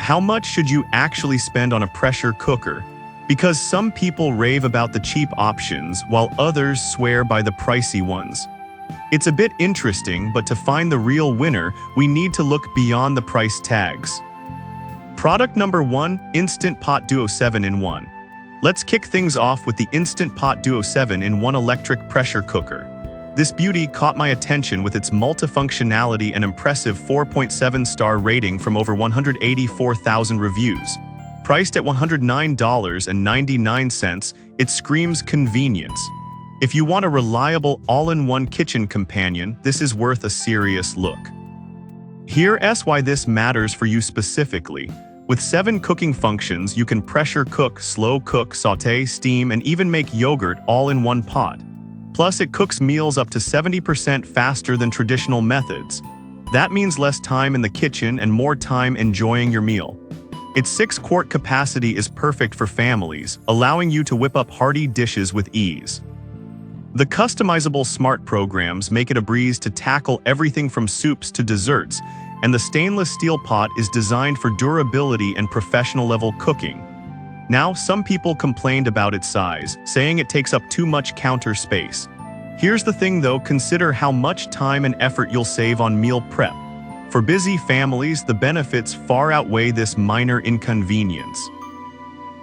how much should you actually spend on a pressure cooker? Because some people rave about the cheap options while others swear by the pricey ones. It's a bit interesting, but to find the real winner, we need to look beyond the price tags. Product number 1, Instant Pot Duo 7-in-1. Let's kick things off with the Instant Pot Duo 7-in-1 electric pressure cooker. This beauty caught my attention with its multifunctionality and impressive 4.7-star rating from over 184,000 reviews. Priced at $109.99, it screams convenience. If you want a reliable all-in-one kitchen companion, this is worth a serious look. Here's why this matters for you specifically. With 7 cooking functions, you can pressure cook, slow cook, sauté, steam, and even make yogurt all in one pot. Plus, it cooks meals up to 70% faster than traditional methods. That means less time in the kitchen and more time enjoying your meal. Its 6-quart capacity is perfect for families, allowing you to whip up hearty dishes with ease. The customizable smart programs make it a breeze to tackle everything from soups to desserts, and the stainless steel pot is designed for durability and professional-level cooking. Now, some people complained about its size, saying it takes up too much counter space. Here's the thing though, consider how much time and effort you'll save on meal prep. For busy families, the benefits far outweigh this minor inconvenience.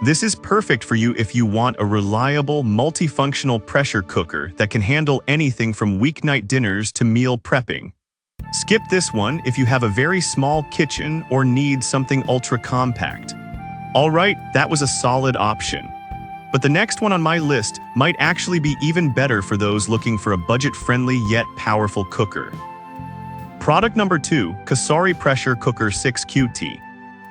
This is perfect for you if you want a reliable, multifunctional pressure cooker that can handle anything from weeknight dinners to meal prepping. Skip this one if you have a very small kitchen or need something ultra-compact. Alright, that was a solid option. But the next one on my list might actually be even better for those looking for a budget-friendly yet powerful cooker. Product number 2, Kasari Pressure Cooker 6QT.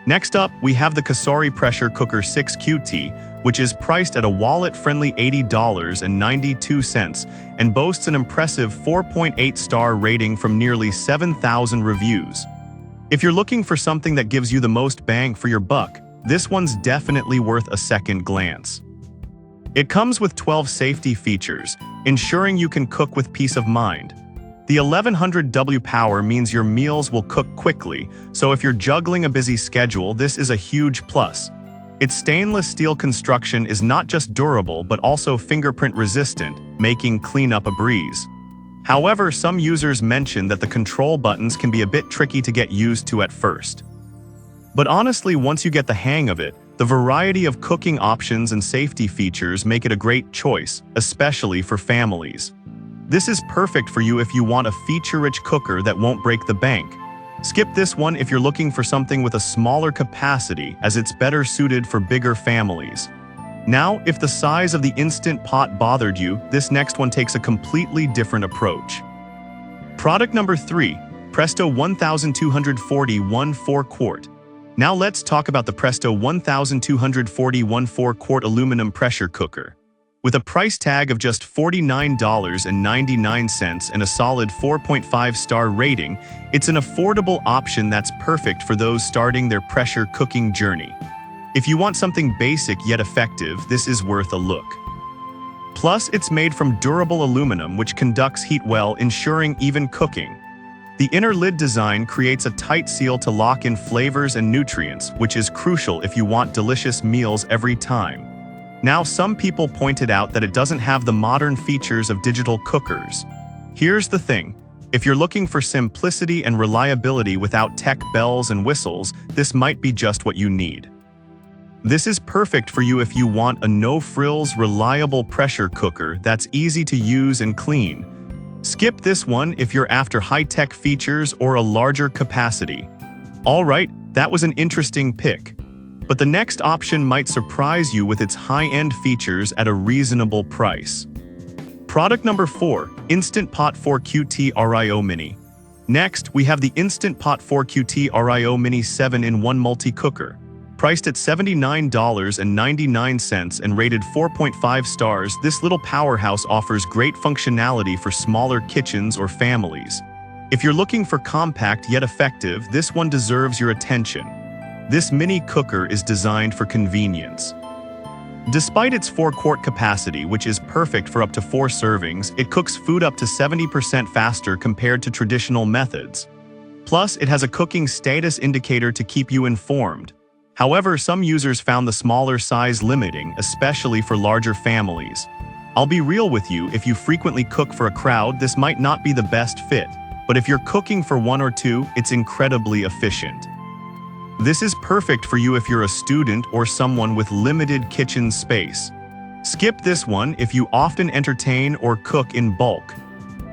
Next up, we have the Kasari Pressure Cooker 6QT, which is priced at a wallet-friendly $80.92 and boasts an impressive 4.8-star rating from nearly 7,000 reviews. If you're looking for something that gives you the most bang for your buck, this one's definitely worth a second glance. It comes with 12 safety features, ensuring you can cook with peace of mind. The 1100W power means your meals will cook quickly, so if you're juggling a busy schedule, this is a huge plus. Its stainless steel construction is not just durable but also fingerprint resistant, making cleanup a breeze. However, some users mention that the control buttons can be a bit tricky to get used to at first. But honestly, once you get the hang of it, the variety of cooking options and safety features make it a great choice, especially for families. This is perfect for you if you want a feature-rich cooker that won't break the bank. Skip this one if you're looking for something with a smaller capacity, as it's better suited for bigger families. Now, if the size of the Instant Pot bothered you, this next one takes a completely different approach. Product number 3, Presto 1240 4-quart. Now let's talk about the Presto 1240 4-quart aluminum pressure cooker. With a price tag of just $49.99 and a solid 4.5-star rating, it's an affordable option that's perfect for those starting their pressure cooking journey. If you want something basic yet effective, this is worth a look. Plus, it's made from durable aluminum which conducts heat well, ensuring even cooking. The inner lid design creates a tight seal to lock in flavors and nutrients, which is crucial if you want delicious meals every time. Now, some people pointed out that it doesn't have the modern features of digital cookers. Here's the thing. If you're looking for simplicity and reliability without tech bells and whistles, this might be just what you need. This is perfect for you if you want a no-frills, reliable pressure cooker that's easy to use and clean. Skip this one if you're after high-tech features or a larger capacity. Alright, that was an interesting pick. But the next option might surprise you with its high-end features at a reasonable price. Product number 4, Instant Pot 4QT RIO Mini. Next, we have the Instant Pot 4QT RIO Mini 7-in-1 multi-cooker. Priced at $79.99 and rated 4.5 stars, this little powerhouse offers great functionality for smaller kitchens or families. If you're looking for compact yet effective, this one deserves your attention. This mini cooker is designed for convenience. Despite its 4-quart capacity, which is perfect for up to 4 servings, it cooks food up to 70% faster compared to traditional methods. Plus, it has a cooking status indicator to keep you informed. However, some users found the smaller size limiting, especially for larger families. I'll be real with you, if you frequently cook for a crowd, this might not be the best fit. But if you're cooking for one or two, it's incredibly efficient. This is perfect for you if you're a student or someone with limited kitchen space. Skip this one if you often entertain or cook in bulk.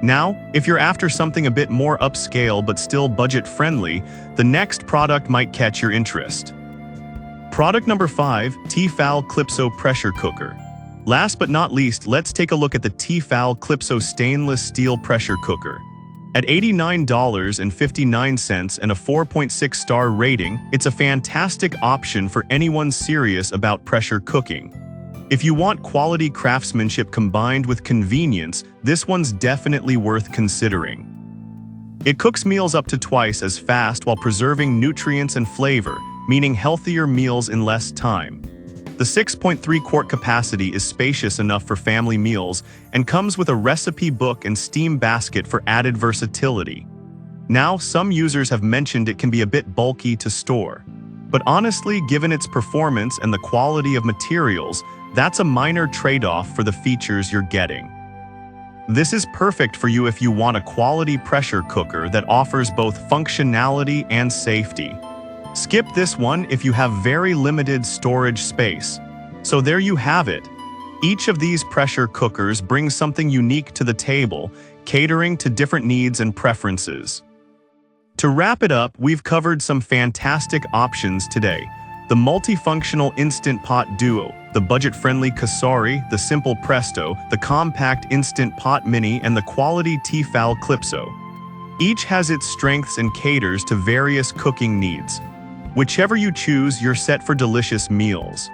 Now, if you're after something a bit more upscale but still budget-friendly, the next product might catch your interest. Product number 5, Tefal Clipso Pressure Cooker. Last but not least, let's take a look at the Tefal Clipso Stainless Steel Pressure Cooker. At $89.59 and a 4.6-star rating, it's a fantastic option for anyone serious about pressure cooking. If you want quality craftsmanship combined with convenience, this one's definitely worth considering. It cooks meals up to twice as fast while preserving nutrients and flavor, meaning healthier meals in less time. The 6.3-quart capacity is spacious enough for family meals and comes with a recipe book and steam basket for added versatility. Now, some users have mentioned it can be a bit bulky to store. But honestly, given its performance and the quality of materials, that's a minor trade-off for the features you're getting. This is perfect for you if you want a quality pressure cooker that offers both functionality and safety. Skip this one if you have very limited storage space. So there you have it. Each of these pressure cookers brings something unique to the table, catering to different needs and preferences. To wrap it up, we've covered some fantastic options today. The multifunctional Instant Pot Duo, the budget-friendly Kasari, the simple Presto, the compact Instant Pot Mini, and the quality Tefal Clipso. Each has its strengths and caters to various cooking needs. Whichever you choose, you're set for delicious meals.